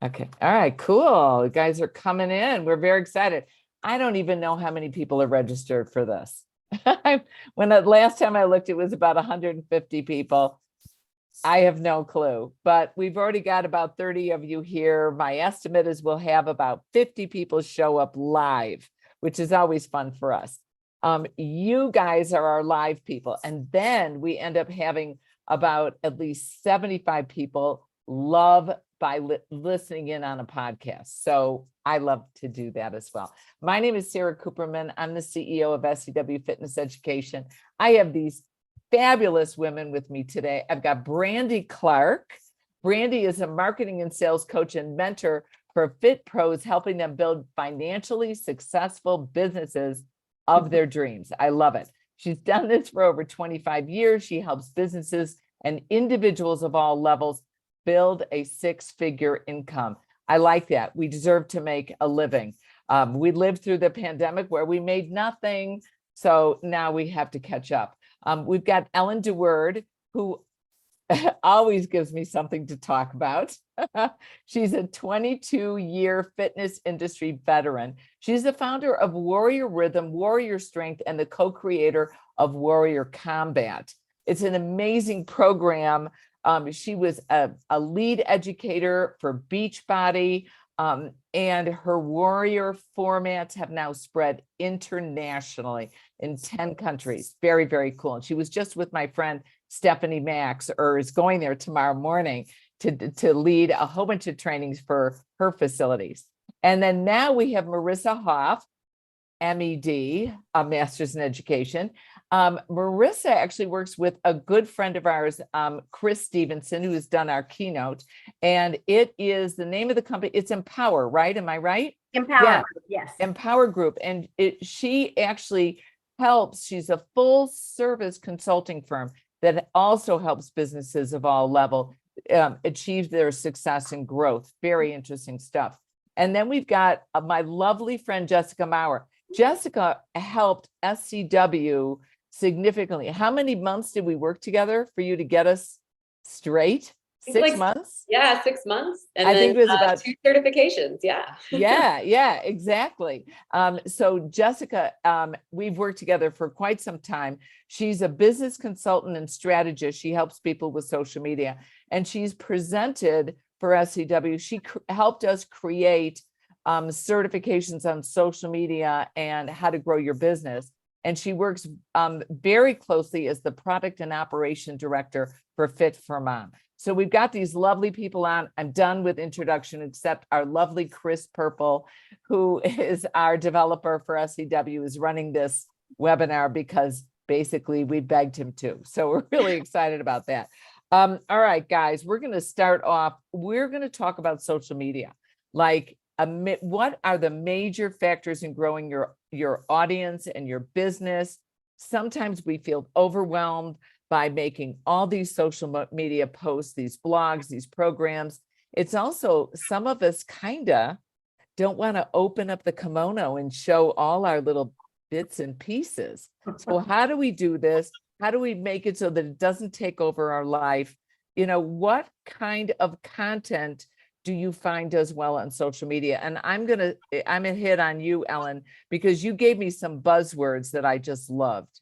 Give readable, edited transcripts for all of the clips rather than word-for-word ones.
Okay. All right, cool. You guys are coming in. We're very excited. I don't even know how many people are registered for this. When the last time I looked, it was about 150 people. I have no clue, but we've already got about 30 of you here. My estimate is we'll have about 50 people show up live, which is always fun for us. You guys are our live people. And then we end up having about at least 75 people love by listening in on a podcast. So I love to do that as well. My name is Sarah Cooperman. I'm the CEO of SCW Fitness Education. I have these fabulous women with me today. I've got Brandy Clark. Brandy is a marketing and sales coach and mentor for fit pros, helping them build financially successful businesses of their dreams. I love it. She's done this for over 25 years. She helps businesses and individuals of all levels build a six-figure income. I like that. We deserve to make a living. We lived through the pandemic where we made nothing. So now we have to catch up. We've got Ellen DeWord, who always gives me something to talk about. She's a 22-year fitness industry veteran. She's the founder of Warrior Rhythm, Warrior Strength, and the co-creator of Warrior Combat. It's an amazing program. She was a lead educator for Beachbody, and her warrior formats have now spread internationally in 10 countries. Very, very cool. And she was just with my friend Stephanie Max, or is going there tomorrow morning to lead a whole bunch of trainings for her facilities. And then now we have Marissa Hoff, MED, a master's in education. Marissa actually works with a good friend of ours, Chris Stevenson, who has done our keynote. And it is the name of the company. It's Empower, right? Am I right? Empower Yeah. Group, yes. Empower Group. And she actually helps. She's a full service consulting firm that also helps businesses of all level achieve their success and growth. Very interesting stuff. And then we've got my lovely friend, Jessica Maurer. Jessica helped SCW significantly. How many months did we work together for you to get us straight? 6 months? Yeah, 6 months. And I then think it was about 2 certifications. Yeah. yeah, exactly. So Jessica, we've worked together for quite some time. She's a business consultant and strategist. She helps people with social media, and she's presented for SCW. She helped us create certifications on social media and how to grow your business. And she works very closely as the product and operation director for Fit for Mom. So we've got these lovely people on. I'm done with introduction, except our lovely Chris Purple, who is our developer for SCW, is running this webinar because basically we begged him to. So we're really excited about that. All right, guys, we're going to start off. We're going to talk about social media. Like, what are the major factors in growing your audience and your business? Sometimes we feel overwhelmed by making all these social media posts, these blogs, these programs. It's also, some of us kinda don't want to open up the kimono and show all our little bits and pieces. So how do we do this? How do we make it so that it doesn't take over our life? You know, what kind of content do you find does well on social media? And I'm gonna hit on you, Ellen, because you gave me some buzzwords that I just loved.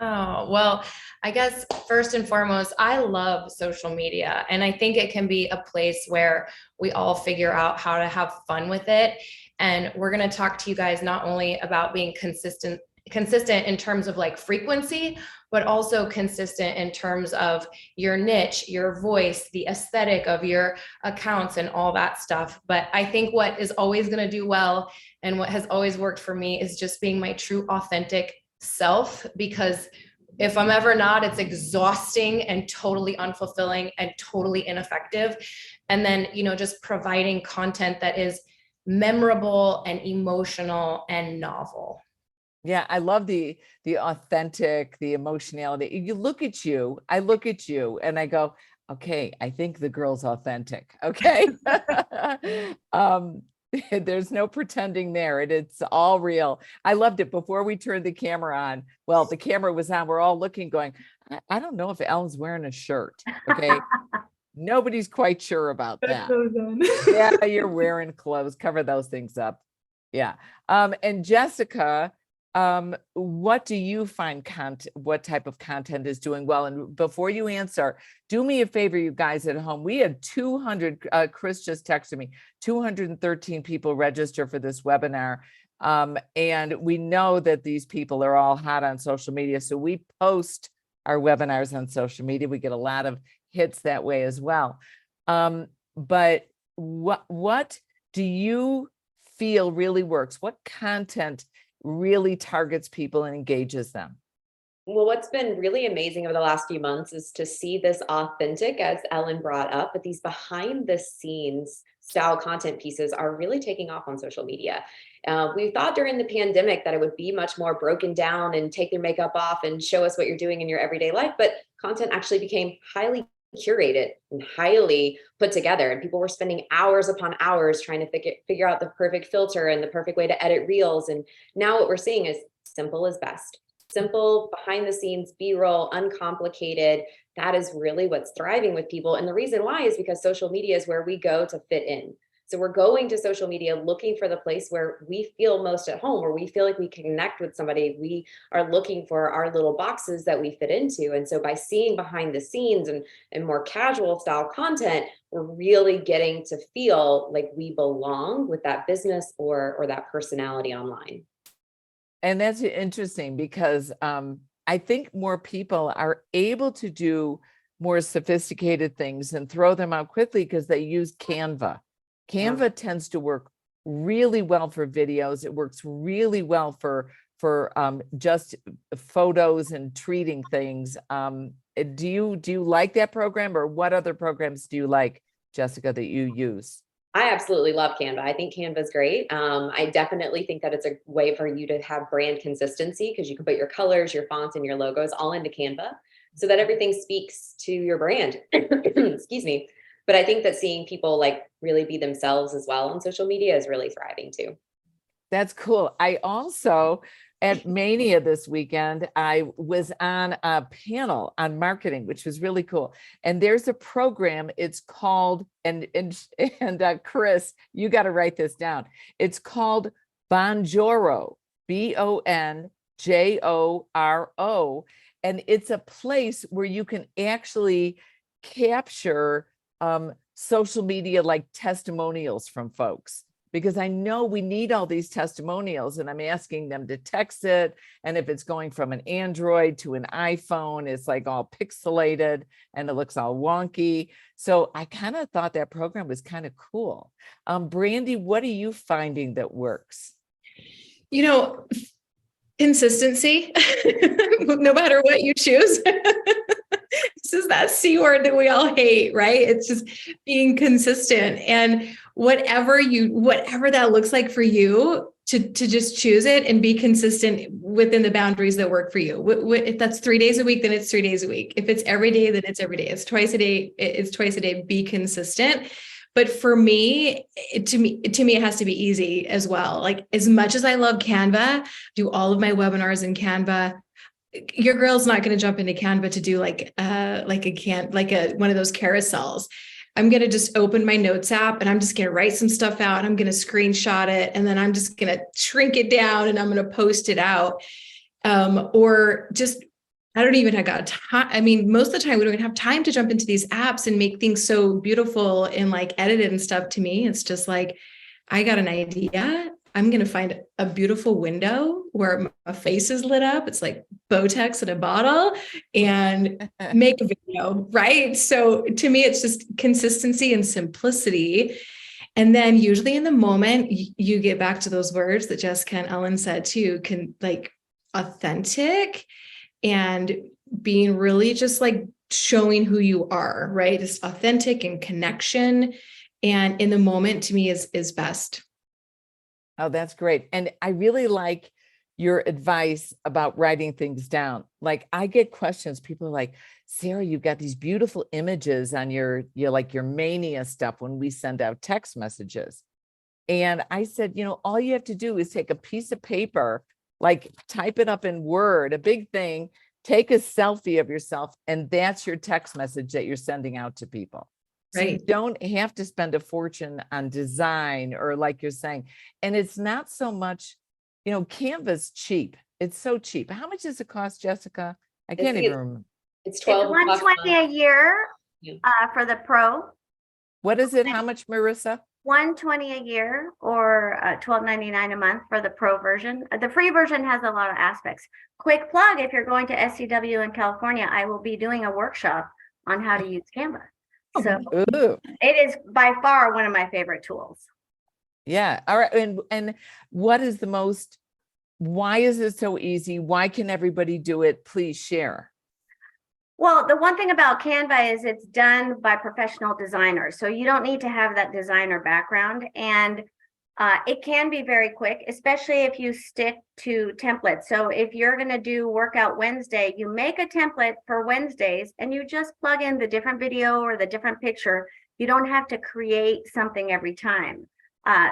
Oh, well, I guess first and foremost, I love social media, and I think it can be a place where we all figure out how to have fun with it. And we're going to talk to you guys not only about being consistent in terms of like frequency, but also consistent in terms of your niche, your voice, the aesthetic of your accounts and all that stuff. But I think what is always going to do well and what has always worked for me is just being my true authentic self, because if I'm ever not, it's exhausting and totally unfulfilling and totally ineffective. And then, you know, just providing content that is memorable and emotional and novel. Yeah, I love the authentic, the emotionality. You look at you, I look at you and I go, okay, I think the girl's authentic. Okay. There's no pretending there. It's all real. I loved it before we turned the camera on. Well, the camera was on. We're all looking, going, I don't know if Ellen's wearing a shirt. Okay. Nobody's quite sure about that. goes on. Yeah, you're wearing clothes, cover those things up. Yeah. And Jessica, what do you find what type of content is doing well? And before you answer, do me a favor, you guys at home. We had 200, Chris just texted me, 213 people register for this webinar. And we know that these people are all hot on social media. So we post our webinars on social media. We get a lot of hits that way as well. But what do you feel really works? What content really targets people and engages them? Well, what's been really amazing over the last few months is to see this authentic, as Ellen brought up, but these behind the scenes style content pieces are really taking off on social media. We thought during the pandemic that it would be much more broken down and take your makeup off and show us what you're doing in your everyday life, but content actually became highly curated and highly put together, and people were spending hours upon hours trying to figure out the perfect filter and the perfect way to edit reels. And now what we're seeing is simple is best. Simple, behind the scenes, B-roll, uncomplicated. That is really what's thriving with people. And the reason why is because social media is where we go to fit in. So we're going to social media looking for the place where we feel most at home, where we feel like we connect with somebody. We are looking for our little boxes that we fit into. And so by seeing behind the scenes and more casual style content, we're really getting to feel like we belong with that business or that personality online. And that's interesting because I think more people are able to do more sophisticated things and throw them out quickly because they use Canva. Canva tends to work really well for videos. It works really well for just photos and treating things. Do you like that program, or what other programs do you like, Jessica, that you use? I absolutely love Canva. I think Canva is great. I definitely think that it's a way for you to have brand consistency because you can put your colors, your fonts, and your logos all into Canva so that everything speaks to your brand. Excuse me. But I think that seeing people like really be themselves as well on social media is really thriving too. That's cool. I also, at Mania this weekend, I was on a panel on marketing, which was really cool. And there's a program, it's called, and Chris, you got to write this down. It's called Bonjoro, Bonjoro. And it's a place where you can actually capture social media like testimonials from folks, because I know we need all these testimonials, and I'm asking them to text it. And if it's going from an Android to an iPhone, it's like all pixelated and it looks all wonky. So I kind of thought that program was kind of cool. Brandy, what are you finding that works? Consistency, no matter what you choose. This is that C word that we all hate, right? It's just being consistent, and whatever that looks like for you, to just choose it and be consistent within the boundaries that work for you. If that's 3 days a week, then it's 3 days a week. If it's every day, then it's every day. It's twice a day. It's twice a day. Be consistent. But for me, to me, it has to be easy as well. Like, as much as I love Canva, do all of my webinars in Canva. Your girl's not going to jump into Canva to do one of those carousels. I'm going to just open my notes app and I'm just going to write some stuff out. I'm going to screenshot it, and then I'm just going to shrink it down and I'm going to post it out. Or just, I don't even have got time. I mean, most of the time we don't even have time to jump into these apps and make things so beautiful and like edited and stuff. To me, it's just like, I got an idea. I'm going to find a beautiful window where my face is lit up. It's like Botex in a bottle, and make a video, right? So to me, it's just consistency and simplicity. And then usually in the moment, you get back to those words that Jessica and Ellen said too, like authentic and being really just like showing who you are, right? Just authentic and connection. And in the moment, to me, is best. Oh, that's great. And I really like your advice about writing things down. Like, I get questions. People are like, Sarah, you've got these beautiful images on your Mania stuff when we send out text messages. And I said, all you have to do is take a piece of paper, like type it up in Word, a big thing, take a selfie of yourself, and that's your text message that you're sending out to people. So you Right. don't have to spend a fortune on design or like you're saying. And it's not so much, Canva's cheap. It's so cheap. How much does it cost, Jessica? I can't even remember. It's It's 12 bucks a 120 month. a year Yeah. for the pro, What is it? How much, Marissa? 120 a year, or $12.99 a month for the pro version. The free version has a lot of aspects. Quick plug, if you're going to SCW in California, I will be doing a workshop on how to use Canva. So Ooh, it is by far one of my favorite tools. yeah. All right. And what is the most, why is it so easy? Why can everybody do it? Please share. Well, the one thing about Canva is it's done by professional designers. So you don't need to have that designer background. And it can be very quick, especially if you stick to templates. So if you're going to do Workout Wednesday, you make a template for Wednesdays and you just plug in the different video or the different picture. You don't have to create something every time.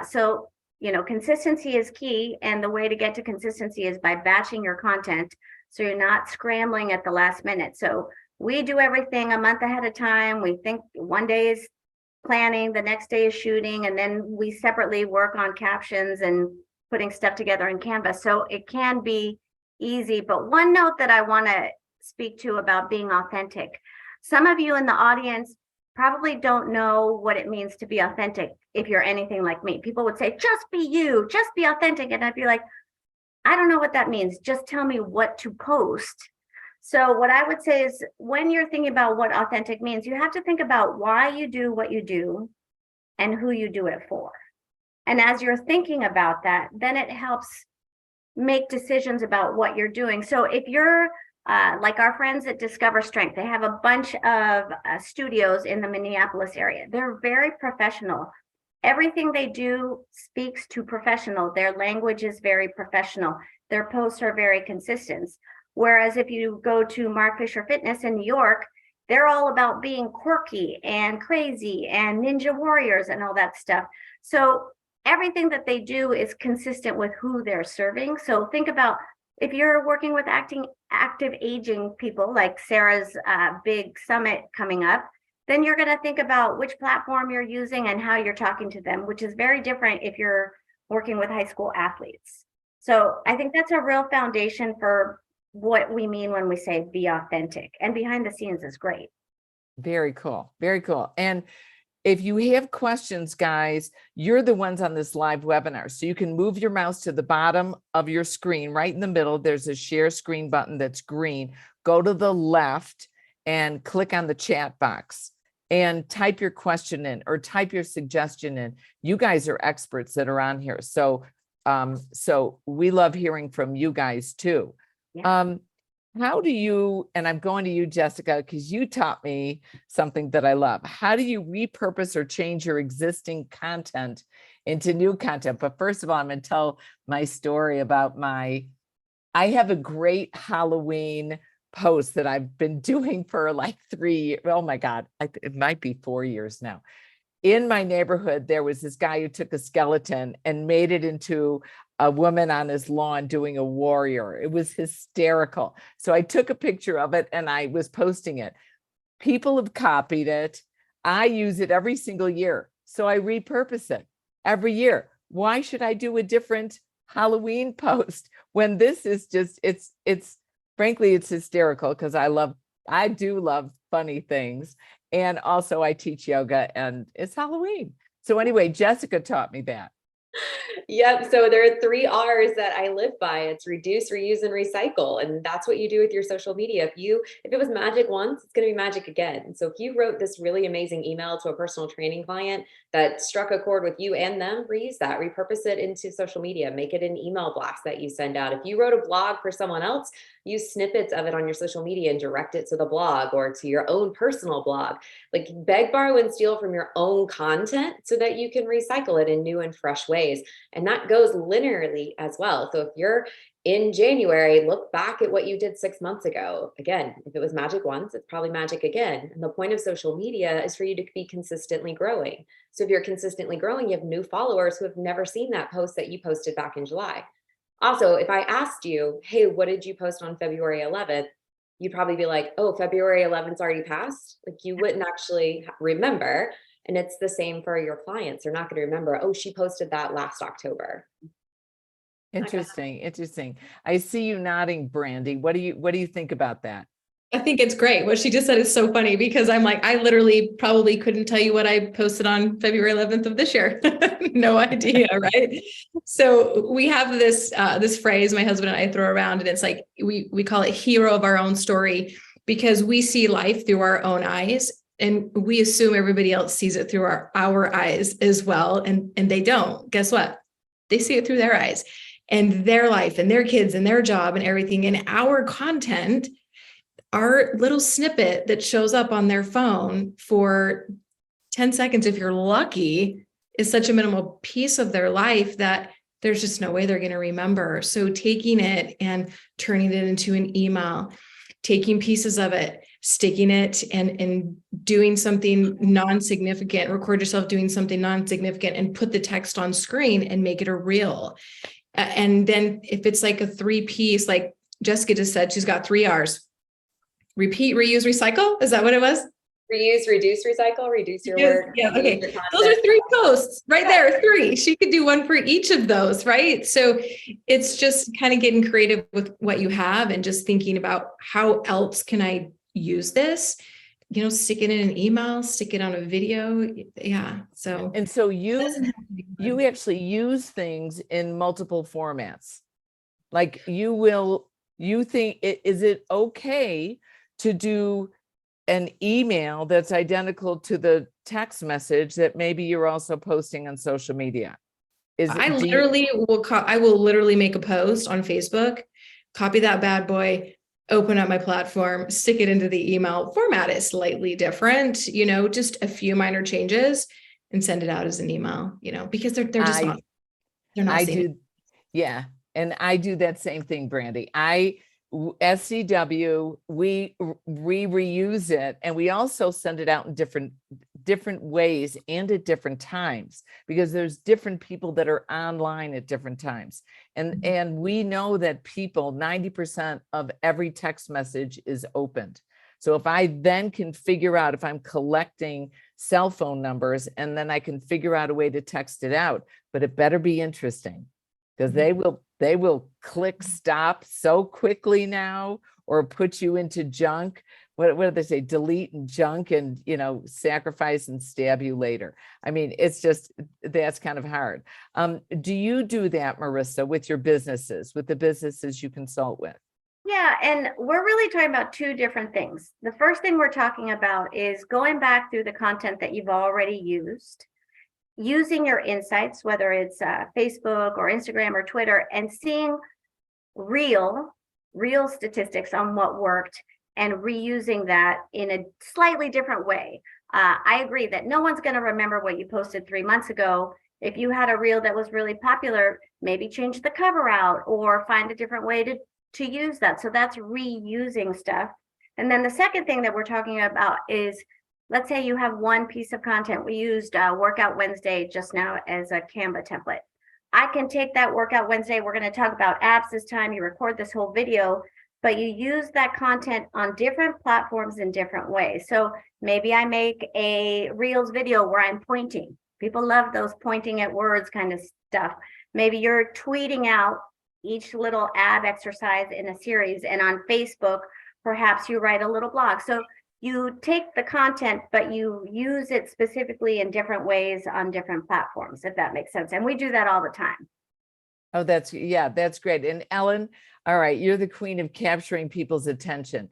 So, consistency is key. And the way to get to consistency is by batching your content, so you're not scrambling at the last minute. So we do everything a month ahead of time. We think one day is planning, the next day is shooting, and then we separately work on captions and putting stuff together in Canva. So it can be easy. But one note that I want to speak to about being authentic. Some of you in the audience probably don't know what it means to be authentic. If you're anything like me, people would say, just be you, just be authentic. And I'd be like, I don't know what that means. Just tell me what to post. So what I would say is, when you're thinking about what authentic means, you have to think about why you do what you do and who you do it for. And as you're thinking about that, then it helps make decisions about what you're doing. So if you're like our friends at Discover Strength, they have a bunch of studios in the Minneapolis area. They're very professional. Everything they do speaks to professional. Their language is very professional. Their posts are very consistent. Whereas if you go to Mark Fisher Fitness in New York, they're all about being quirky and crazy and ninja warriors and all that stuff. So everything that they do is consistent with who they're serving. So think about, if you're working with active aging people, like Sarah's big summit coming up, then you're going to think about which platform you're using and how you're talking to them, which is very different if you're working with high school athletes. So I think that's a real foundation for what we mean when we say be authentic, and behind the scenes is great. Very cool. Very cool. And if you have questions, guys, you're the ones on this live webinar. So you can move your mouse to the bottom of your screen, right in the middle. There's a share screen button that's green. Go to the left and click on the chat box and type your question in or type your suggestion in. You guys are experts that are on here. So, so we love hearing from you guys too. Yeah. How do you, and I'm going to you, Jessica, because you taught me something that I love. How do you repurpose or change your existing content into new content? But first of all, I'm going to tell my story about I have a great Halloween post that I've been doing for like 3 years. Oh my God, it might be 4 years now. In my neighborhood, there was this guy who took a skeleton and made it into a woman on his lawn doing a warrior. It was hysterical. So I took a picture of it and I was posting it. People have copied it. I use it every single year. So I repurpose it every year. Why should I do a different Halloween post when this is just, it's frankly, it's hysterical because I do love funny things. And also I teach yoga and it's Halloween. So anyway, Jessica taught me that. Yep. So there are 3 R's that I live by. It's reduce, reuse, and recycle. And that's what you do with your social media. If it was magic once, it's going to be magic again. So if you wrote this really amazing email to a personal training client that struck a chord with you and them, reuse that, repurpose it into social media, make it an email blast that you send out. If you wrote a blog for someone else, use snippets of it on your social media and direct it to the blog or to your own personal blog. Like beg, borrow, and steal from your own content so that you can recycle it in new and fresh ways. And that goes linearly as well. So if you're in January, look back at what you did 6 months ago. Again, if it was magic once, it's probably magic again. And the point of social media is for you to be consistently growing. So if you're consistently growing, you have new followers who have never seen that post that you posted back in July. Also, if I asked you, hey, what did you post on February 11th? you'd probably be like, oh, February 11th's already passed. Like you wouldn't actually remember. And it's the same for your clients. They're not going to remember, oh, she posted that last October. Interesting, interesting. I see you nodding, Brandy. What do you think about that? I think it's great. What she just said is so funny because I'm like, I literally probably couldn't tell you what I posted on February 11th of this year. No idea, right? So we have this this phrase my husband and I throw around, and it's like we call it hero of our own story, because we see life through our own eyes, and we assume everybody else sees it through our eyes as well, and they don't. Guess what? They see it through their eyes and their life and their kids and their job and everything. And our content, our little snippet that shows up on their phone for 10 seconds, if you're lucky, is such a minimal piece of their life that there's just no way they're going to remember. So taking it and turning it into an email, taking pieces of it, sticking it and doing something non-significant, record yourself doing something non-significant and put the text on screen and make it a reel. And then if it's like a 3-piece, like Jessica just said, she's got 3 R's. Repeat, reuse, recycle. Is that what it was? Reuse, reduce, recycle, reduce your work. Yeah. Okay. Your Those are 3 posts right there. 3. She could do one for each of those, right? So it's just kind of getting creative with what you have and just thinking about how else can I use this? You know, stick it in an email, stick it on a video. Yeah. So And so it doesn't have to be you actually use things in multiple formats. Like you think, is it okay to do an email that's identical to the text message that maybe you're also posting on social media? I will literally make a post on Facebook, copy that bad boy, open up my platform, stick it into the email. Format is slightly different, you know, just a few minor changes and send it out as an email, you know, because they're just not, they're not I seeing it. do. Yeah. And I do that same thing, Brandy. SCW, we reuse it, and we also send it out in different ways and at different times, because there's different people that are online at different times. And we know that 90% of every text message is opened. So if I then can figure out, if I'm collecting cell phone numbers, and then I can figure out a way to text it out, but it better be interesting, because they will click stop so quickly now, or put you into junk. What do they say? Delete and junk, and, you know, sacrifice and stab you later. I mean, it's just, that's kind of hard. Do you do that, Marissa, with your businesses, with the businesses you consult with? Yeah, and we're really talking about 2 different things. The first thing we're talking about is going back through the content that you've already used, using your insights, whether it's Facebook or Instagram or Twitter, and seeing real statistics on what worked and reusing that in a slightly different way. I agree that no one's going to remember what you posted 3 months ago. If you had a reel that was really popular, maybe change the cover out or find a different way to use that. So that's reusing stuff. And then the second thing that we're talking about is, let's say you have one piece of content. We used Workout Wednesday just now as a Canva template. I can take that Workout Wednesday. We're going to talk about abs this time. You record this whole video, but you use that content on different platforms in different ways. So maybe I make a Reels video where I'm pointing. People love those pointing at words kind of stuff. Maybe you're tweeting out each little ab exercise in a series, and on Facebook, perhaps you write a little blog. So you take the content, but you use it specifically in different ways on different platforms, if that makes sense. And we do that all the time. Oh, that's great. And Ellen, all right, you're the queen of capturing people's attention.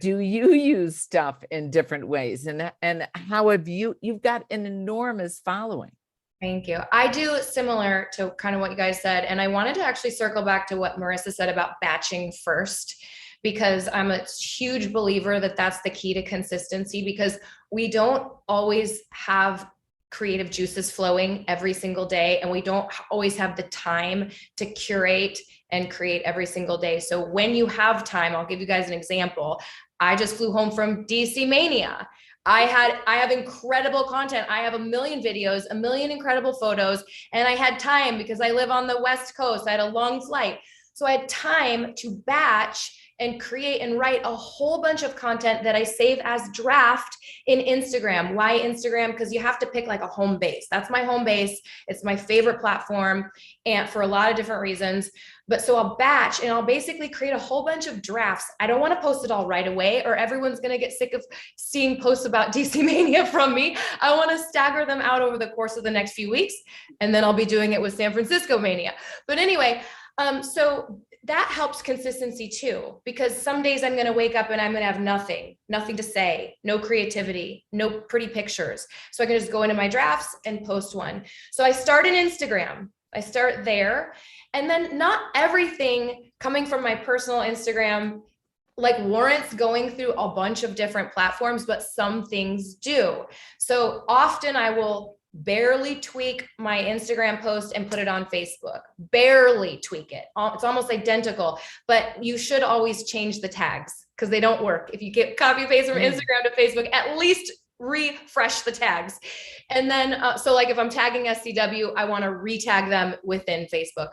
Do you use stuff in different ways? And how have you've got an enormous following. Thank you. I do similar to kind of what you guys said. And I wanted to actually circle back to what Marissa said about batching first, because I'm a huge believer that that's the key to consistency, because we don't always have creative juices flowing every single day, and we don't always have the time to curate and create every single day. So when you have time, I'll give you guys an example. I just flew home from DC Mania. I have incredible content. I have 1 million videos, 1 million incredible photos, and I had time because I live on the West Coast. I had a long flight. So I had time to batch and create and write a whole bunch of content that I save as draft in Instagram. Why Instagram? Because you have to pick like a home base. That's my home base. It's my favorite platform, and for a lot of different reasons. But so I'll batch and I'll basically create a whole bunch of drafts. I don't want to post it all right away, or everyone's going to get sick of seeing posts about DC Mania from me. I want to stagger them out over the course of the next few weeks, and then I'll be doing it with San Francisco Mania. But anyway, so that helps consistency too, because some days I'm going to wake up and I'm going to have nothing to say, no creativity, no pretty pictures. So I can just go into my drafts and post one. So I start in Instagram. I start there. And then not everything coming from my personal Instagram like warrants going through a bunch of different platforms, but some things do. So often I will barely tweak my Instagram post and put it on Facebook, barely tweak it. It's almost identical, but you should always change the tags because they don't work. If you get copy paste from Instagram to Facebook, at least refresh the tags. And then, so like if I'm tagging SCW, I want to retag them within Facebook.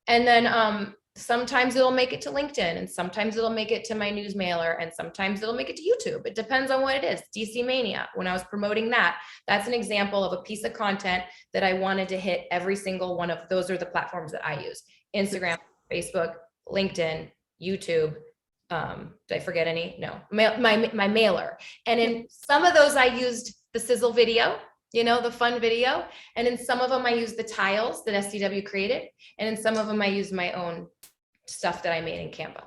And then sometimes it'll make it to LinkedIn, and sometimes it'll make it to my news mailer, and sometimes it'll make it to YouTube. It depends on what it is. DC Mania, when I was promoting that, that's an example of a piece of content that I wanted to hit every single one of those are the platforms that I use: Instagram, Facebook, LinkedIn, YouTube. Did I forget any? No, my mailer. And in some of those, I used the sizzle video, the fun video. And in some of them, I used the tiles that SCW created. And in some of them, I used my own stuff that I made in Canva.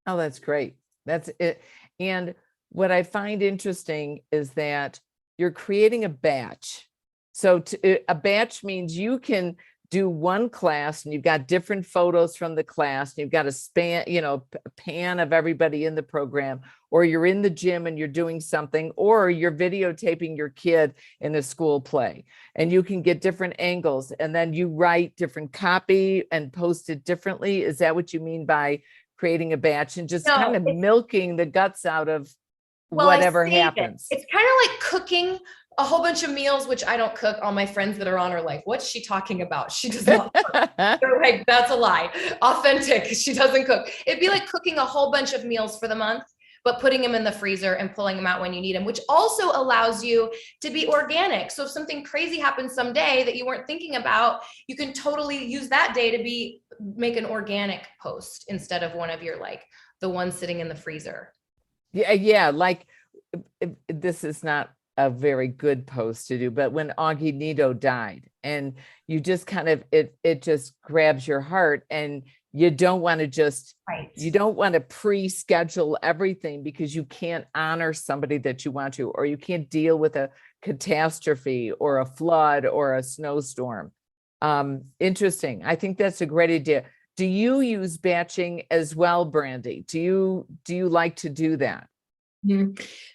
Oh, that's great. That's it. And what I find interesting is that you're creating a batch. So a batch means you can do one class and you've got different photos from the class, and you've got a span, a pan of everybody in the program, or you're in the gym and you're doing something, or you're videotaping your kid in a school play, and you can get different angles, and then you write different copy and post it differently. Is that what you mean by creating a batch and just kind of milking the guts out of whatever happens? It's kind of like cooking a whole bunch of meals, which I don't cook. All my friends that are on are like, what's she talking about? She does not cook. They're like, that's a lie. Authentic. She doesn't cook. It'd be like cooking a whole bunch of meals for the month, but putting them in the freezer and pulling them out when you need them, which also allows you to be organic. So if something crazy happens someday that you weren't thinking about, you can totally use that day to make an organic post instead of one of your the ones sitting in the freezer. Yeah. Like this is not a very good post to do, but when Augie Nito died, and you just kind of, it just grabs your heart, and you don't want to you don't want to pre-schedule everything because you can't honor somebody that you want to, or you can't deal with a catastrophe or a flood or a snowstorm. Interesting. I think that's a great idea. Do you use batching as well, Brandy? Do you like to do that?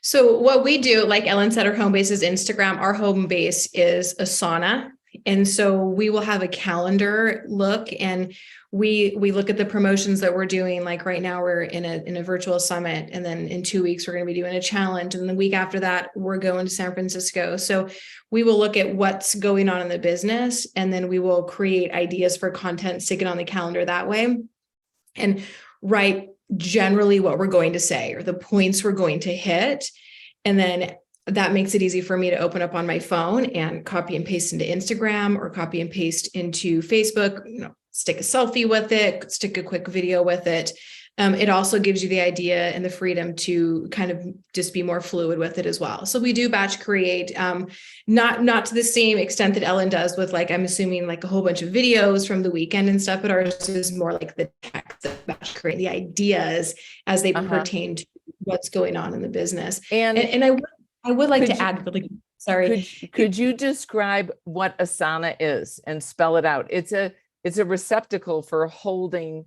So what we do, like Ellen said, our home base is Instagram. Our home base is Asana. And so we will have a calendar look, and we look at the promotions that we're doing. Like right now we're in a virtual summit, and then in 2 weeks, we're going to be doing a challenge. And the week after that, we're going to San Francisco. So we will look at what's going on in the business, and then we will create ideas for content, stick it on the calendar that way, and write generally what we're going to say or the points we're going to hit. And then that makes it easy for me to open up on my phone and copy and paste into Instagram or copy and paste into Facebook, stick a selfie with it, stick a quick video with it. It also gives you the idea and the freedom to kind of just be more fluid with it as well. So we do batch create, not to the same extent that Ellen does with I'm assuming a whole bunch of videos from the weekend and stuff, but ours is more like the text of batch create, the ideas as they pertain to what's going on in the business. And I would like to add really, sorry. Could you describe what Asana is and spell it out? It's a receptacle for holding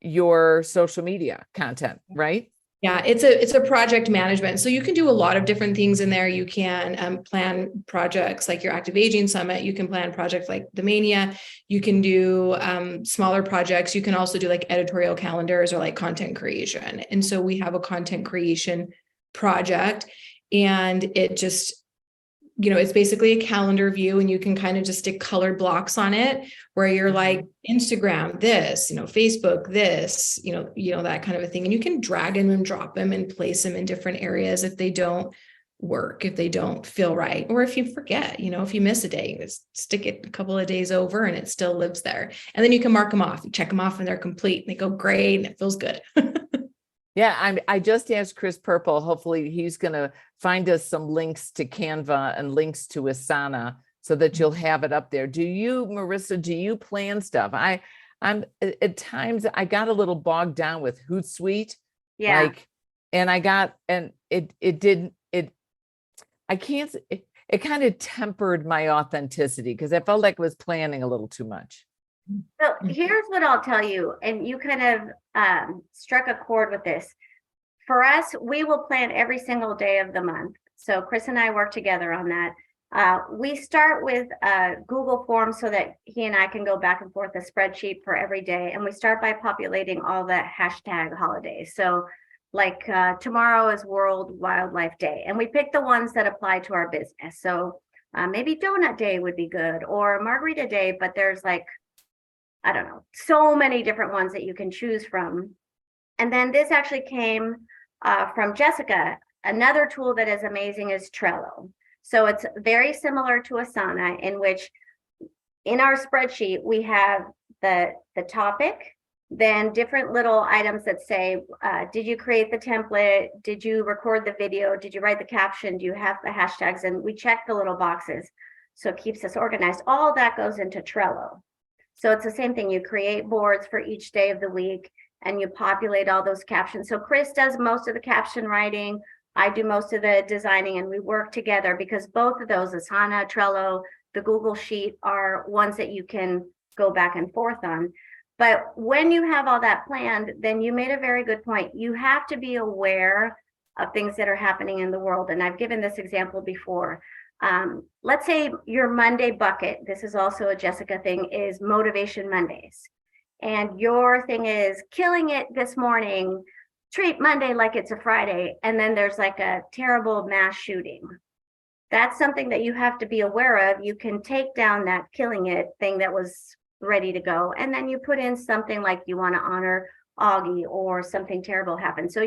your social media content, right? Yeah, it's a project management. So you can do a lot of different things in there. You can plan projects like your Active Aging Summit. You can plan projects like the Mania. You can do smaller projects. You can also do editorial calendars or content creation. And so we have a content creation project, and it just it's basically a calendar view, and you can kind of just stick colored blocks on it where you're like Instagram this, Facebook this, that kind of a thing. And you can drag them and drop them and place them in different areas if they don't work, if they don't feel right, or if you forget, if you miss a day, just stick it a couple of days over and it still lives there. And then you can mark them off, you check them off and they're complete and they go great and it feels good. Yeah, I just asked Chris Purple. Hopefully he's going to find us some links to Canva and links to Asana so that you'll have it up there. Marissa, do you plan stuff? I'm at times I got a little bogged down with Hootsuite. Yeah. It kind of tempered my authenticity because I felt like I was planning a little too much. So here's what I'll tell you, and you kind of struck a chord with this. For us, we will plan every single day of the month. So Chris and I work together on that. We start with Google Forms so that he and I can go back and forth a spreadsheet for every day. And we start by populating all the hashtag holidays. So like tomorrow is World Wildlife Day, and we pick the ones that apply to our business. So maybe Donut Day would be good, or Margarita Day, but there's like, I don't know, so many different ones that you can choose from. And then this actually came from Jessica. Another tool that is amazing is Trello. So it's very similar to Asana, in which in our spreadsheet, we have the topic, then different little items that say, did you create the template? Did you record the video? Did you write the caption? Do you have the hashtags? And we check the little boxes. So it keeps us organized. All that goes into Trello. So it's the same thing. You create boards for each day of the week and you populate all those captions. So Chris does most of the caption writing. I do most of the designing, and we work together because both of those, Asana, Trello, the Google Sheet, are ones that you can go back and forth on. But when you have all that planned, then you made a very good point. You have to be aware of things that are happening in the world. And I've given this example before. Let's say your Monday bucket, this is also a Jessica thing, is Motivation Mondays. And your thing is killing it this morning, treat Monday like it's a Friday. And then there's like a terrible mass shooting. That's something that you have to be aware of. You can take down that killing it thing that was ready to go. And then you put in something like you want to honor Augie or something terrible happened. So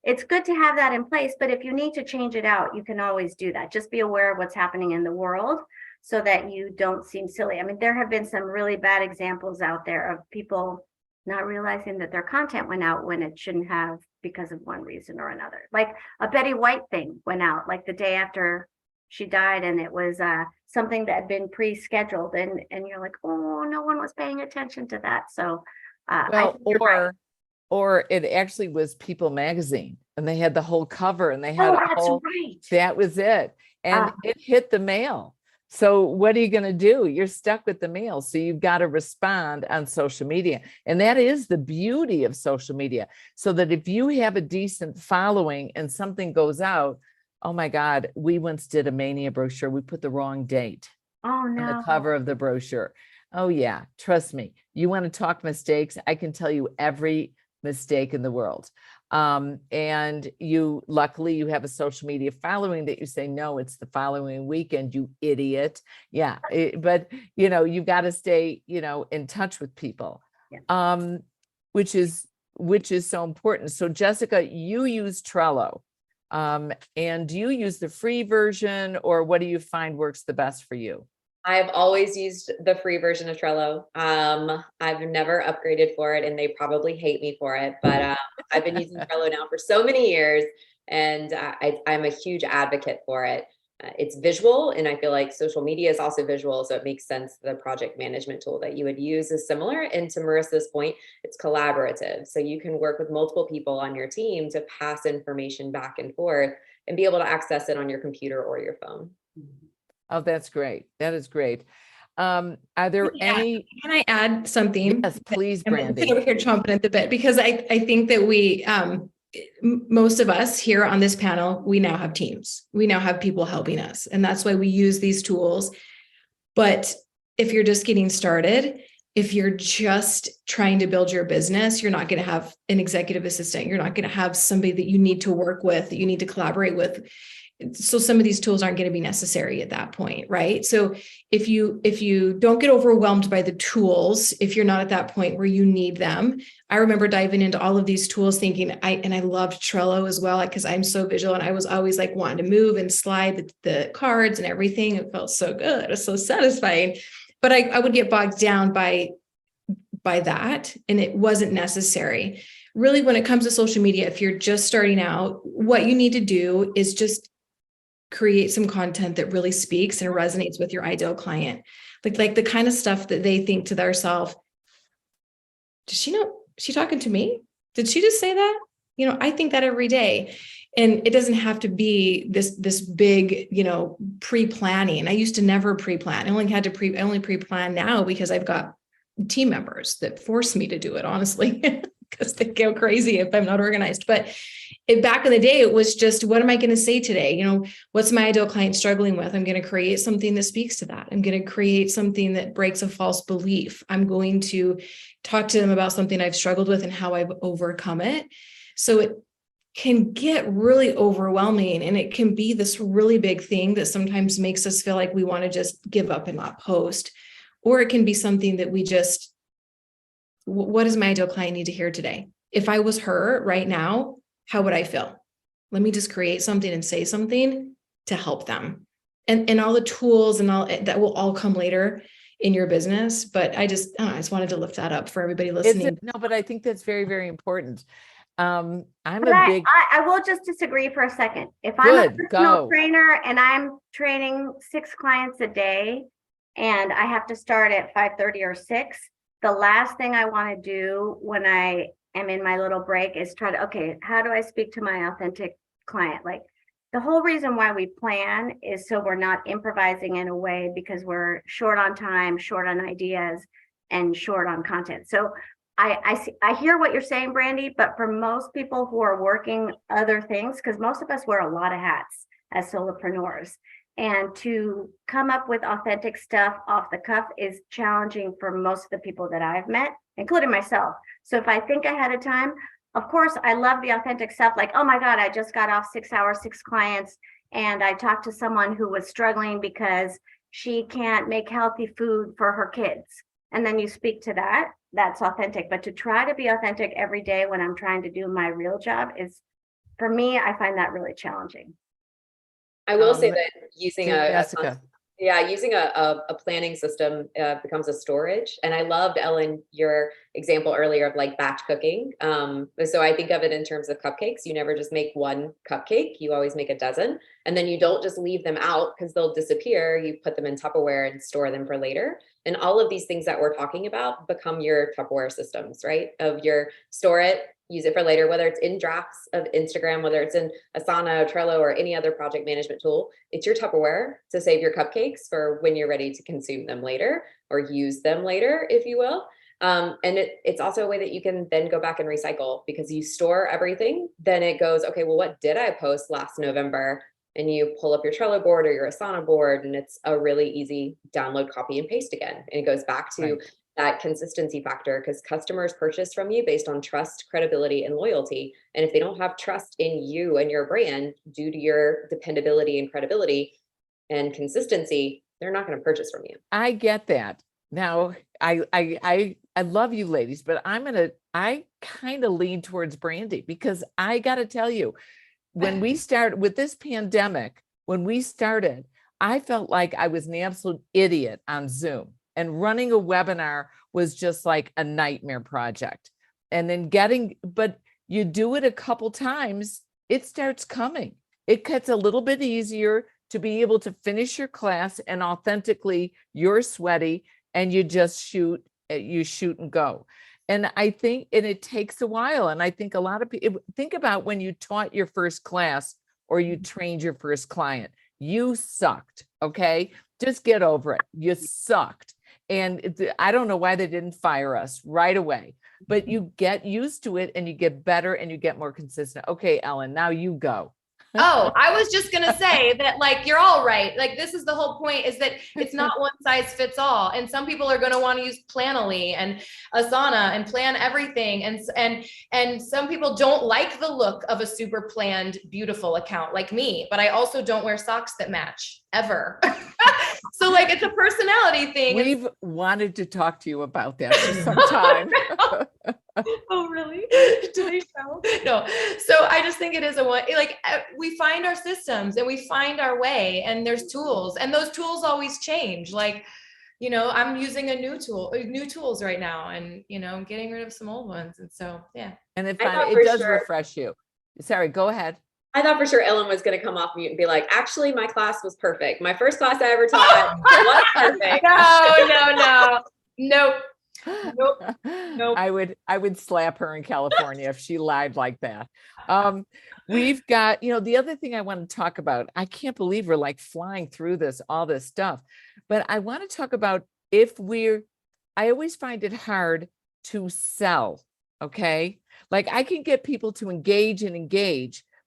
it's good to have that in place, but if you need to change it out, you can always do that. Just be aware of what's happening in the world so that you don't seem silly. I mean, there have been some really bad examples out there of people not realizing that their content went out when it shouldn't have because of one reason or another. Like a Betty White thing went out like the day after she died, and it was something that had been pre-scheduled, and you're like, oh, no one was paying attention to that. So I think you're right. Or it actually was People magazine, and they had the whole cover, and they had right. That was it. And it hit the mail. So what are you going to do? You're stuck with the mail. So you've got to respond on social media. And that is the beauty of social media. So that if you have a decent following and something goes out, oh my God, we once did a Mania brochure. We put the wrong date on the cover of the brochure. Oh yeah, trust me. You want to talk mistakes? I can tell you every mistake in the world. And luckily you have a social media following that you say, no, it's the following weekend, you idiot. Yeah. But you've got to stay, in touch with people, which is so important. So Jessica, you use Trello, and do you use the free version, or what do you find works the best for you? I've always used the free version of Trello. I've never upgraded for it, and they probably hate me for it, but I've been using Trello now for so many years, and I'm a huge advocate for it. It's visual, and I feel like social media is also visual, so it makes sense. The project management tool that you would use is similar. And to Marissa's point, it's collaborative. So you can work with multiple people on your team to pass information back and forth and be able to access it on your computer or your phone. Oh, that's great. That is great. Are there any? Can I add something? Yes, please, I'm Brandy. over here chomping at the bit, because I think that we, most of us here on this panel, we now have teams. We now have people helping us. And that's why we use these tools. But if you're just getting started, if you're just trying to build your business, you're not going to have an executive assistant. You're not going to have somebody that you need to work with, that you need to collaborate with. so some of these tools aren't going to be necessary at that point, right? So if you don't get overwhelmed by the tools, if you're not at that point where you need them, I remember diving into all of these tools thinking I loved Trello as well, because I'm so visual, and I was always like wanting to move and slide the cards and everything. It felt so good. It was so satisfying, but I would get bogged down by that, and it wasn't necessary. Really, when it comes to social media, if you're just starting out, what you need to do is just create some content that really speaks and resonates with your ideal client. Like the kind of stuff that they think to themselves, does she know, she talking to me? Did she just say that? I think that every day. And it doesn't have to be this big, pre-planning. I used to never pre-plan. I only pre-plan now because I've got team members that force me to do it, honestly, because they go crazy if I'm not organized. But back in the day, it was just, what am I going to say today? What's my ideal client struggling with? I'm going to create something that speaks to that. I'm going to create something that breaks a false belief. I'm going to talk to them about something I've struggled with and how I've overcome it. So it can get really overwhelming, and it can be this really big thing that sometimes makes us feel like we want to just give up and not post. Or it can be something that we just, what does my ideal client need to hear today? If I was her right now, how would I feel? Let me just create something and say something to help them. And all the tools and all that will all come later in your business. But I just wanted to lift that up for everybody listening. No, but I think that's very, very important. I'm But a big, I will just disagree for a second. If I'm a Good, personal go. trainer and I'm training 6 clients a day and I have to start at 5:30 or 6, the last thing I want to do when I am in my little break is try to, okay, how do I speak to my authentic client? Like, the whole reason why we plan is so we're not improvising in a way because we're short on time, short on ideas, and short on content. So I hear what you're saying, Brandy, but for most people who are working other things, because most of us wear a lot of hats as solopreneurs, and to come up with authentic stuff off the cuff is challenging for most of the people that I've met, including myself. So if I think ahead of time, of course, I love the authentic stuff. Like, oh my God, I just got off 6 hours, 6 clients, and I talked to someone who was struggling because she can't make healthy food for her kids. And then you speak to that, that's authentic. But to try to be authentic every day when I'm trying to do my real job is, for me, I find that really challenging. I will say that using Jessica. using a planning system becomes a storage. And I loved, Ellen, your example earlier of like batch cooking. So I think of it in terms of cupcakes. You never just make one cupcake, you always make a dozen. And then you don't just leave them out because they'll disappear. You put them in Tupperware and store them for later. And all of these things that we're talking about become your Tupperware systems, right? Of your store it, use it for later, whether it's in drafts of Instagram, whether it's in Asana, Trello, or any other project management tool. It's your Tupperware to save your cupcakes for when you're ready to consume them later or use them later, if you will. And it's also a way that you can then go back and recycle because you store everything. Then it goes, okay, well, what did I post last November? And you pull up your Trello board or your Asana board, and it's a really easy download, copy, and paste again. And it goes back to that consistency factor because customers purchase from you based on trust, credibility, and loyalty. And if they don't have trust in you and your brand due to your dependability and credibility and consistency, they're not going to purchase from you. I get that. Now, I love you ladies, but I kind of lean towards Brandy because I got to tell you, when we started with this pandemic, I felt like I was an absolute idiot on Zoom. And running a webinar was just like a nightmare project. And then but you do it a couple times, it starts coming. It gets a little bit easier to be able to finish your class and authentically you're sweaty and you just shoot and go. And I think, and it takes a while. And I think a lot of people think about when you taught your first class or you trained your first client, you sucked. Okay. Just get over it. You sucked. And I don't know why they didn't fire us right away, but you get used to it and you get better and you get more consistent. Okay, Ellen, now you go. Oh, I was just going to say that, like, you're all right. Like, this is the whole point, is that it's not one size fits all. And some people are going to want to use Planoly and Asana and plan everything. And some people don't like the look of a super planned, beautiful account like me, but I also don't wear socks that match ever. So like, it's a personality thing. We've wanted to talk to you about that for some time. Oh, really? Do they show? No. So I just think it is we find our systems and we find our way, and there's tools, and those tools always change. Like, I'm using new tools right now, and, getting rid of some old ones. And so, yeah. And it I thought for does sure- refresh you. Sorry, go ahead. I thought for sure Ellen was going to come off mute and be like, actually, my class was perfect. My first class I ever taught was perfect. No. Nope. I would slap her in California if she lied like that. We've got, the other thing I want to talk about, I can't believe we're like flying through all this stuff, but I want to talk about I always find it hard to sell. Okay. Like, I can get people to engage,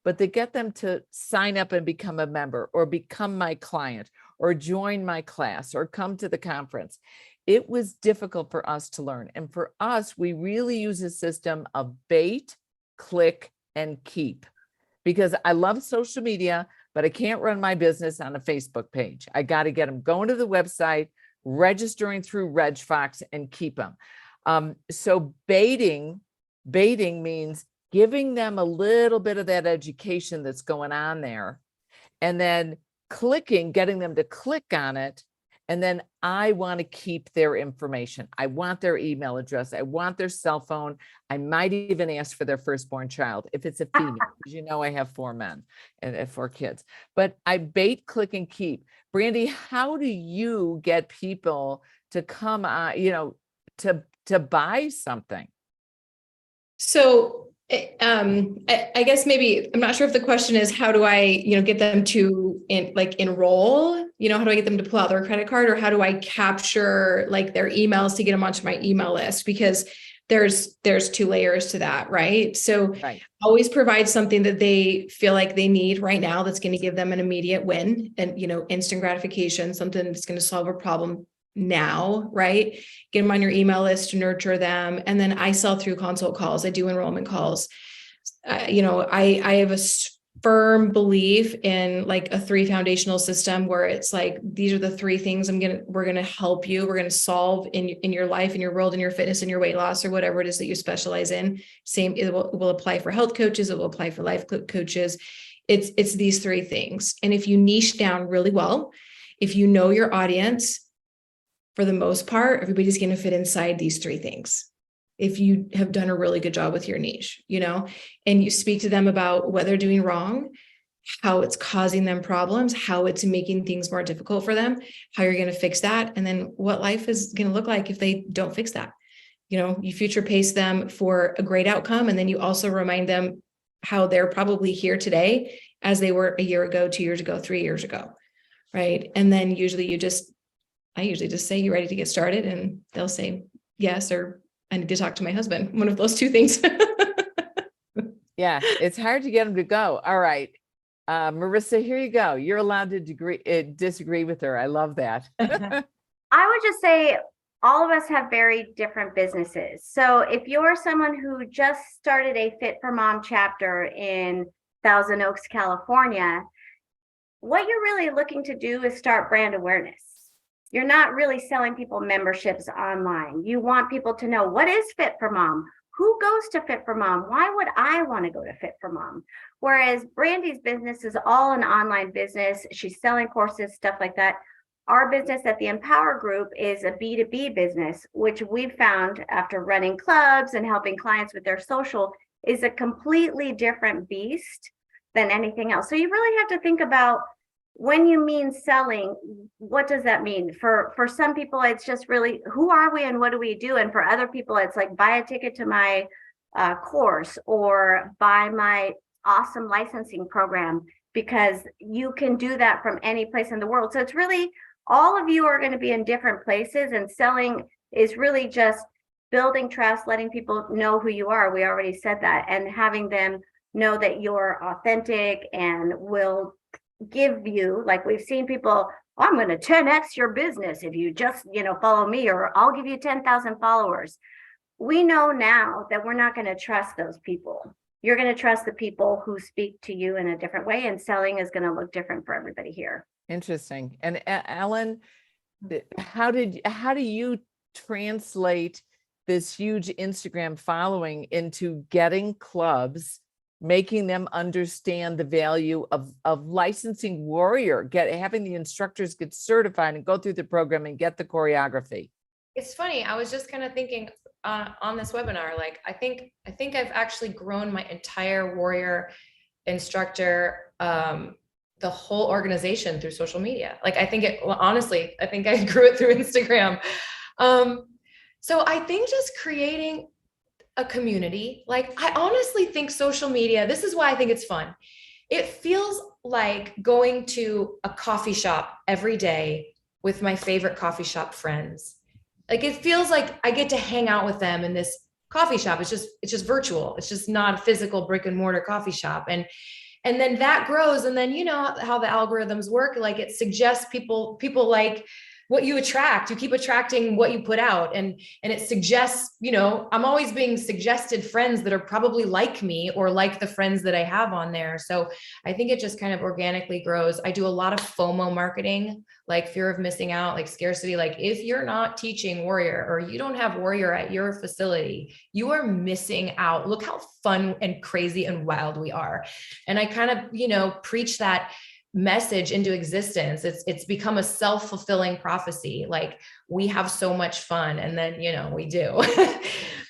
but to get them to sign up and become a member, or become my client, or join my class, or come to the conference, it was difficult for us to learn. And for us, we really use a system of bait, click, and keep. Because I love social media, but I can't run my business on a Facebook page. I got to get them going to the website, registering through RegFox, and keep them. So baiting means giving them a little bit of that education that's going on there, and then clicking, getting them to click on it. And then I want to keep their information. I want their email address. I want their cell phone. I might even ask for their firstborn child if it's a female, because I have 4 men and 4 kids. But I bait, click, and keep. Brandy, how do you get people to come on, to buy something? So I guess maybe, I'm not sure if the question is, how do I, get them to enroll, how do I get them to pull out their credit card, or how do I capture like their emails to get them onto my email list? Because there's 2 layers to that, right? So Right. Always provide something that they feel like they need right now, that's going to give them an immediate win and, instant gratification, something that's going to solve a problem now, right? Get them on your email list to nurture them. And then I sell through consult calls. I do enrollment calls. I have a firm belief in like a 3 foundational system, where it's like, these are the 3 things we're going to help you. We're going to solve in your life, in your world, in your fitness, in your weight loss, or whatever it is that you specialize in. Same, it will apply for health coaches. It will apply for life coaches. It's these 3 things. And if you niche down really well, if you know your audience, for the most part, everybody's going to fit inside these 3 things. If you have done a really good job with your niche, and you speak to them about what they're doing wrong, how it's causing them problems, how it's making things more difficult for them, how you're going to fix that, and then what life is going to look like if they don't fix that. You future pace them for a great outcome. And then you also remind them how they're probably here today as they were a year ago, 2 years ago, 3 years ago. Right. And then I usually just say, you ready to get started? And they'll say yes, or I need to talk to my husband. One of those 2 things. Yeah, it's hard to get them to go. All right. Marissa, here you go. You're allowed to disagree with her. I love that. I would just say all of us have very different businesses. So if you're someone who just started a Fit for Mom chapter in Thousand Oaks, California, what you're really looking to do is start brand awareness. You're not really selling people memberships online. You want people to know, what is Fit for Mom? Who goes to Fit for Mom? Why would I want to go to Fit for Mom? Whereas Brandy's business is all an online business. She's selling courses, stuff like that. Our business at the Empower Group is a B2B business, which we've found after running clubs and helping clients with their social is a completely different beast than anything else. So you really have to think about, when you mean selling, what does that mean? For some people, it's just really, who are we and what do we do? And for other people, it's like, buy a ticket to my course, or buy my awesome licensing program, because you can do that from any place in the world. So it's really, all of you are going to be in different places, and selling is really just building trust, letting people know who you are. We already said that, and having them know that you're authentic and will give you, like we've seen people, I'm going to 10x your business if you just, follow me, or I'll give you 10,000 followers. We know now that we're not going to trust those people. You're going to trust the people who speak to you in a different way, and selling is going to look different for everybody here. Interesting. And Ellen, how do you translate this huge Instagram following into getting clubs, making them understand the value of licensing Warrior, having the instructors get certified and go through the program and get the choreography? It's funny. I was just kind of thinking on this webinar, like, I think I've actually grown my entire Warrior instructor, the whole organization through social media. Like, honestly, I think I grew it through Instagram. So I think just creating a community, like, I honestly think social media, this is why I think it's fun. It feels like going to a coffee shop every day with my favorite coffee shop friends. Like, it feels like I get to hang out with them in this coffee shop. It's just virtual. It's just not a physical brick and mortar coffee shop. And then that grows. And then, you know how the algorithms work, like, it suggests people like what you attract. You keep attracting what you put out, and it suggests, I'm always being suggested friends that are probably like me or like the friends that I have on there. So I think it just kind of organically grows. I do a lot of FOMO marketing, like fear of missing out, like scarcity. Like, if you're not teaching Warrior, or you don't have Warrior at your facility, you are missing out. Look how fun and crazy and wild we are. And I kind of, preach that message into existence. It's become a self-fulfilling prophecy. Like, we have so much fun, and then we do.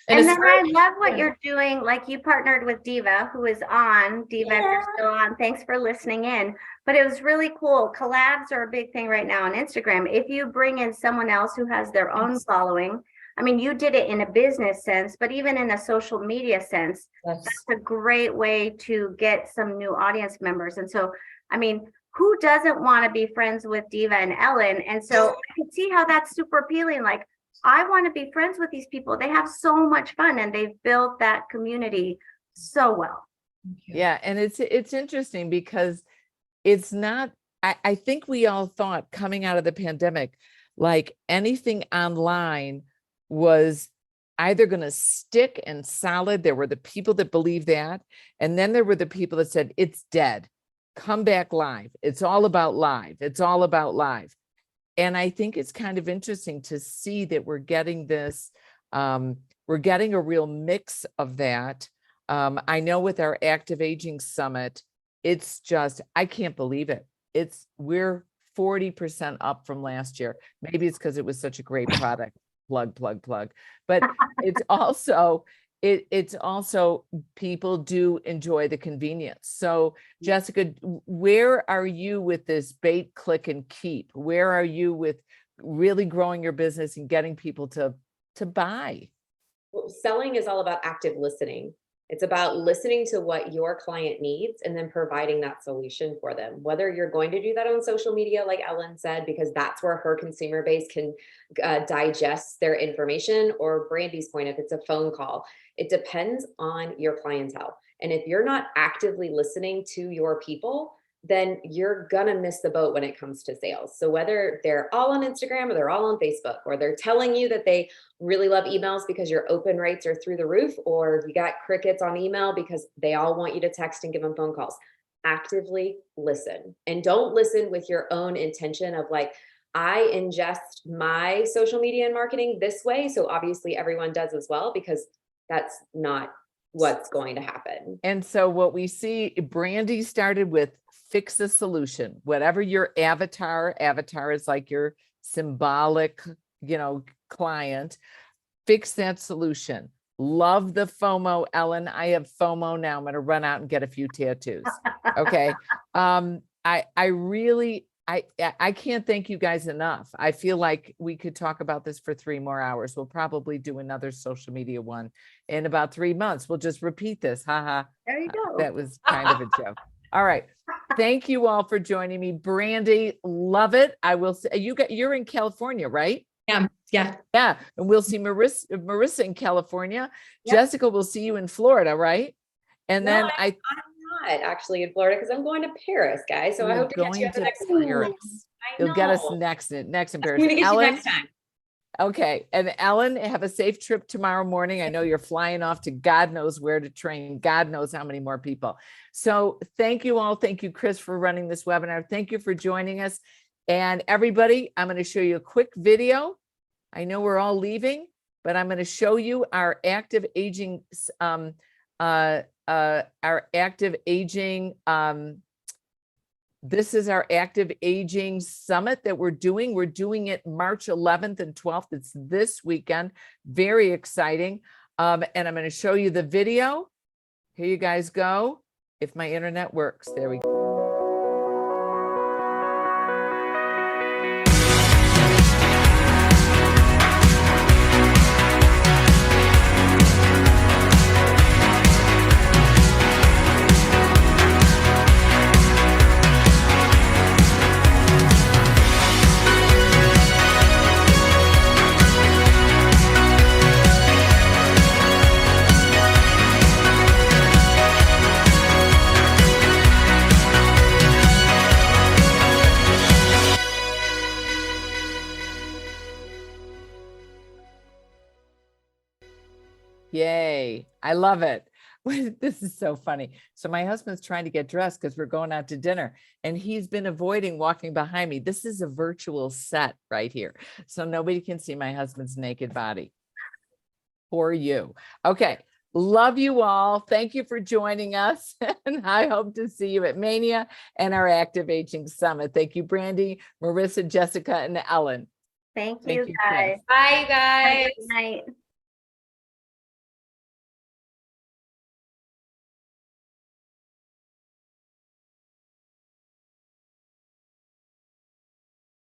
And then I love what you're doing. Like, you partnered with Diva, who is on. Diva, if you're still on, thanks for listening in. But it was really cool. Collabs are a big thing right now on Instagram. If you bring in someone else who has their own following, I mean, you did it in a business sense, but even in a social media sense, that's a great way to get some new audience members. And so, I mean, who doesn't want to be friends with Diva and Ellen? And so I can see how that's super appealing. Like, I want to be friends with these people. They have so much fun, and they've built that community so well. Yeah. And it's interesting because it's not, I think we all thought coming out of the pandemic, like, anything online was either going to stick and solid. There were the people that believed that. And then there were the people that said, it's dead. Come back live. It's all about live. It's all about live. And I think it's kind of interesting to see that we're getting this, we're getting a real mix of that. I know with our Active Aging Summit, it's just, I can't believe it. We're 40% up from last year. Maybe it's because it was such a great product. Plug. But it's also, it's also people do enjoy the convenience. So Jessica, where are you with this bait, click, and keep? Where are you with really growing your business and getting people to buy? Well, selling is all about active listening. It's about listening to what your client needs and then providing that solution for them. Whether you're going to do that on social media, like Ellen said, because that's where her consumer base can digest their information, or Brandy's point, if it's a phone call, it depends on your clientele. And if you're not actively listening to your people, then you're gonna miss the boat when it comes to sales. So whether they're all on Instagram or they're all on Facebook, or they're telling you that they really love emails because your open rates are through the roof, or you got crickets on email because they all want you to text and give them phone calls, actively listen. And don't listen with your own intention of like, I ingest my social media and marketing this way, so obviously everyone does as well, because that's not what's going to happen. And so what we see, Brandy started with fix a solution. Whatever your avatar is like your symbolic, client, fix that solution. Love the FOMO, Ellen. I have FOMO now. I'm going to run out and get a few tattoos. Okay. I can't thank you guys enough. I feel like we could talk about this for 3 more hours. We'll probably do another social media one in about 3 months. We'll just repeat this. Haha. There you go. That was kind of a joke. All right. Thank you all for joining me. Brandy, love it. I will say you're in California, right? Yeah. Yeah. And we'll see Marissa in California. Yep. Jessica, we'll see you in Florida, right? And No, then I'm not actually in Florida because I'm going to Paris, guys. So I you're hope to catch you going at the to next one. Paris. I You'll get us know. next in I'm Paris. going to get you Ellen, next time. okay. And Ellen, have a safe trip tomorrow morning. I know you're flying off to God knows where to train. God knows how many more people. So thank you all. Thank you, Chris, for running this webinar. Thank you for joining us. And everybody, I'm going to show you a quick video. I know we're all leaving, but I'm going to show you our active aging, this is our active aging summit that we're doing. We're doing it March 11th and 12th. It's this weekend. Very exciting. And I'm going to show you the video. Here you guys go. If my internet works, there we go. Yay. I love it. This is so funny. So my husband's trying to get dressed because we're going out to dinner and he's been avoiding walking behind me. This is a virtual set right here. So nobody can see my husband's naked body. For you. Okay. Love you all. Thank you for joining us. And I hope to see you at Mania and our Active Aging Summit. Thank you, Brandy, Marissa, Jessica, and Ellen. Thank Thank you, you, guys. Bye, Have a guys. good night.